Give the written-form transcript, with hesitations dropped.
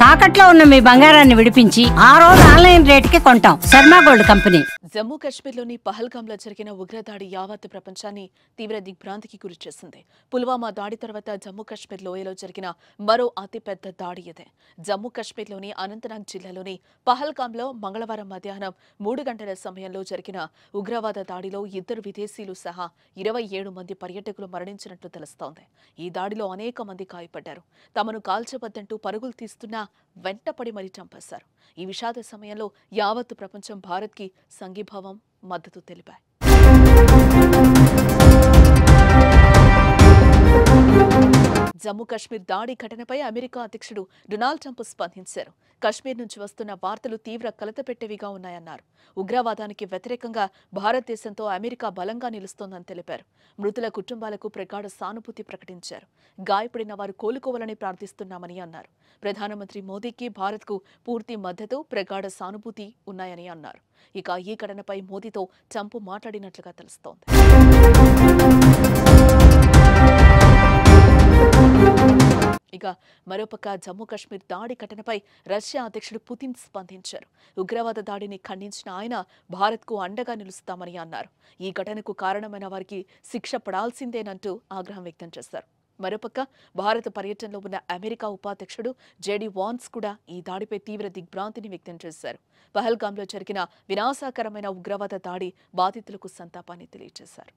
తాకట్లో ఉన్న మీ బంగారాన్ని విడిపించి ఆ రోజు ఆన్లైన్ రేటుకి కొంటాం. Sharma gold company. జమ్మూ కాశ్మీర్లోని పహల్గామ్లో జరిగిన ఉగ్రదాడి యావత్ ప్రపంచాన్ని తీవ్ర దిగ్భ్రాంతికి గురిచేసింది. పుల్వామా దాడి తర్వాత జమ్మూ కాశ్మీర్ లోయలో జరిగిన మరో అతిపెద్ద దాడి ఇదే. జమ్మూ కాశ్మీర్లోని అనంతనాగ్ జిల్లాలోని పహల్గామ్లో మంగళవారం మధ్యాహ్నం 3 గంటల సమయంలో జరిగిన ఉగ్రవాద దాడిలో 2 విదేశీయులు సహా 27 మంది పర్యాటకులు మరణించినట్లు తెలుస్తోంది. ఈ దాడిలో అనేక మంది గాయపడ్డారు. తమను కాల్చవద్దంటూ పరుగులు తీస్తున్నా వెంటపడి మరీ చంపేశారు. ఈ విషాద సమయంలో యావత్ ప్రపంచం భారత్కి సంఘీభావం, మద్దతు తెలిపాయి. జమ్మూ కాశ్మీర్ దాడి ఘటనపై అమెరికా అధ్యక్షుడు డొనాల్డ్ ట్రంప్ స్పందించారు. కశ్మీర్ నుంచి వస్తున్న వార్తలు తీవ్ర కలతపెట్టేవిగా ఉన్నాయన్నారు. ఉగ్రవాదానికి వ్యతిరేకంగా భారతదేశంతో అమెరికా బలంగా నిలుస్తోందని తెలిపారు. మృతుల కుటుంబాలకు ప్రగాఢ సానుభూతి ప్రకటించారు. గాయపడిన వారు కోలుకోవాలని ప్రార్థిస్తున్నామని అన్నారు. ప్రధానమంత్రి మోదీకి భారత్కు పూర్తి మద్దతు, ప్రగాఢ సానుభూతి ఉన్నాయని అన్నారు. ఇక ఈ ఘటనపై మోదీతో ట్రంప్ మాట్లాడినట్లుగా తెలుస్తోంది. ఇక మరోపక్క జమ్మూ కాశ్మీర్ దాడి ఘటనపై రష్యా అధ్యక్షుడు పుతిన్ స్పందించారు. ఉగ్రవాద దాడిని ఖండించిన ఆయన భారత్కు అండగా నిలుస్తామని అన్నారు. ఈ ఘటనకు కారణమైన వారికి శిక్ష పడాల్సిందేనంటూ ఆగ్రహం వ్యక్తం చేశారు. మరోపక్క భారత పర్యటనలో ఉన్న అమెరికా ఉపాధ్యక్షుడు జేడీ వాన్స్ కూడా ఈ దాడిపై తీవ్ర దిగ్భ్రాంతిని వ్యక్తం చేశారు. పహల్గామ్లో జరిగిన వినాశకరమైన ఉగ్రవాద దాడి బాధితులకు సంతాపాన్ని తెలియజేశారు.